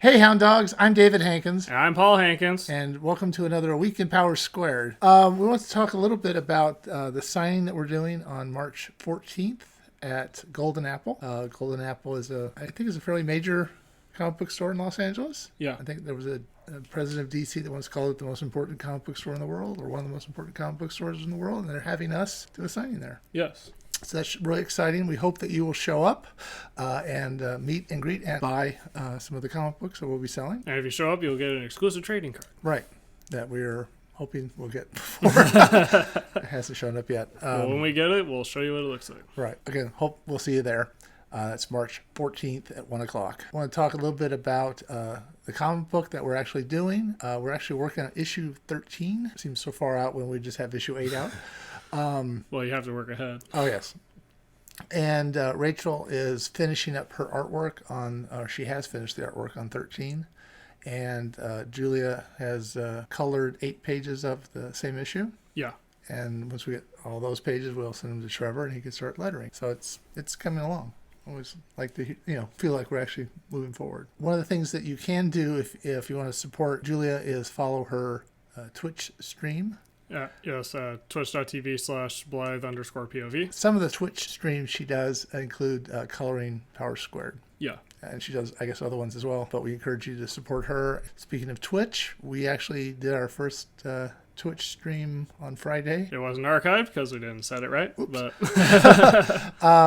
Hey, Hound Dogs, I'm David Hankins. And I'm Paul Hankins. And welcome to another Week in Power Squared. We want to talk a little bit about the signing that we're doing on March 14th at Golden Apple. Golden Apple is I think is a fairly major comic book store in Los Angeles. Yeah. I think there was a president of DC that once called it the most important comic book store in the world, or one of the most important comic book stores in the world, and they're having us do a signing there. Yes. So that's really exciting. We hope that you will show up and meet and greet and buy some of the comic books that we'll be selling. And if you show up, you'll get an exclusive trading card. Right. That we're hoping we'll get before. It hasn't shown up yet. Well, when we get it, we'll show you what it looks like. Right. Again, hope we'll see you there. That's March 14th at 1 o'clock. I want to talk a little bit about the comic book that we're actually doing. We're actually working on issue 13. Seems so far out when we just have issue 8 out. Well, you have to work ahead. Oh, yes. And Rachel is finishing up her artwork on, she has finished the artwork on 13. And Julia has colored 8 pages of the same issue. Yeah. And once we get all those pages, we'll send them to Trevor and he can start lettering. So it's coming along. Always like to, feel like we're actually moving forward. One of the things that you can do if you want to support Julia is follow her Twitch stream. Yes, twitch.tv/Blythe_POV. Some of the Twitch streams she does include coloring Power Squared. Yeah. And she does, I guess, other ones as well. But we encourage you to support her. Speaking of Twitch, we actually did our first Twitch stream on Friday. It wasn't archived because we didn't set it right. Oops. But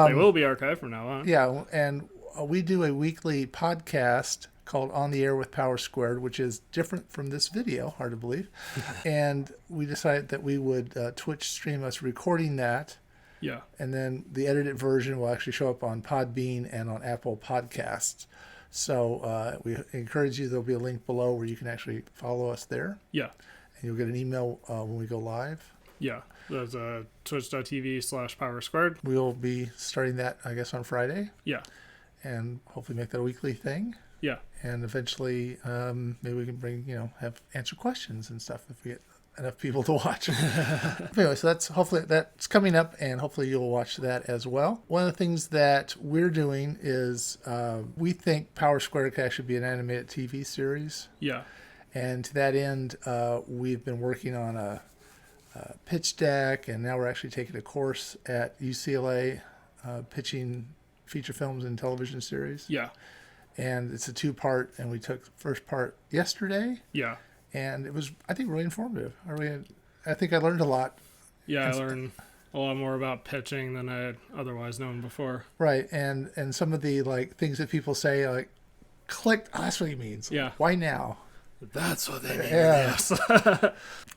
they will be archived from now on. Yeah, and we do a weekly podcast called On the Air with Power Squared, which is different from this video, hard to believe. And we decided that we would Twitch stream us recording that. Yeah. And then the edited version will actually show up on Podbean and on Apple Podcasts. So we encourage you, there'll be a link below where you can actually follow us there. Yeah. And you'll get an email when we go live. Yeah. That's twitch.tv/Power Squared. We'll be starting that, I guess, on Friday. Yeah. And hopefully make that a weekly thing. Yeah. And eventually, maybe we can bring, have answer questions and stuff if we get enough people to watch. Anyway, so that's coming up, and hopefully you'll watch that as well. One of the things that we're doing is we think Power Squared could actually be an animated TV series. Yeah. And to that end, we've been working on a pitch deck, and now we're actually taking a course at UCLA pitching feature films and television series. Yeah. And it's a 2-part, and we took the first part yesterday. Yeah. And it was, I think, really informative. I think I learned a lot. Yeah, I learned a lot more about pitching than I had otherwise known before. Right, and some of the things that people say, like, clicked, oh, that's what he means. Yeah. Why now? That's what they mean. Yeah. Yes.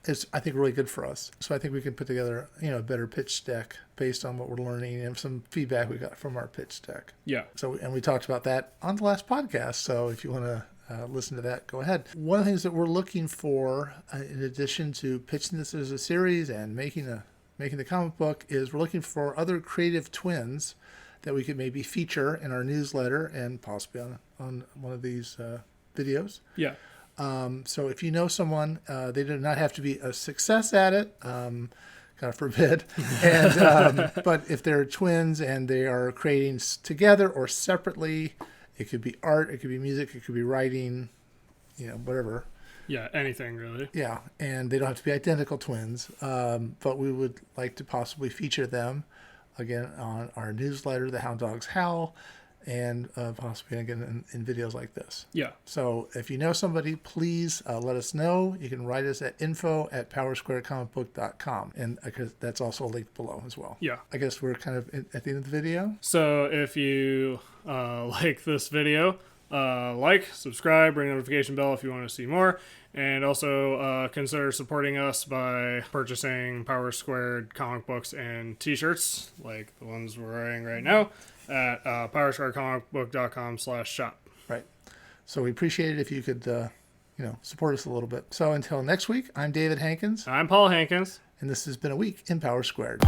It's, I think, really good for us. So I think we can put together, a better pitch deck based on what we're learning and some feedback we got from our pitch deck. Yeah. So, and we talked about that on the last podcast. So if you want to listen to that, go ahead. One of the things that we're looking for, in addition to pitching this as a series and making the comic book, is we're looking for other creative twins that we could maybe feature in our newsletter and possibly on one of these videos. Yeah. So if you know someone, they do not have to be a success at it, God forbid. And but if they're twins and they are creating together or separately, it could be art, it could be music, it could be writing, whatever. Yeah, anything really. Yeah, and they don't have to be identical twins, but we would like to possibly feature them again on our newsletter, The Hound Dogs Howl, and possibly again in videos like this. Yeah. So if you know somebody, please let us know. You can write us at info@powersquaredcomicbook.com, and that's also linked below as well. Yeah. I guess we're kind of at the end of the video. So if you like this video, subscribe, ring the notification bell if you want to see more, and also consider supporting us by purchasing Power Squared comic books and t-shirts like the ones we're wearing right now at powersquaredcomicbook.com/shop. Right. So we appreciate it if you could, support us a little bit. So until next week, I'm David Hankins. I'm Paul Hankins. And this has been a week in Power Squared.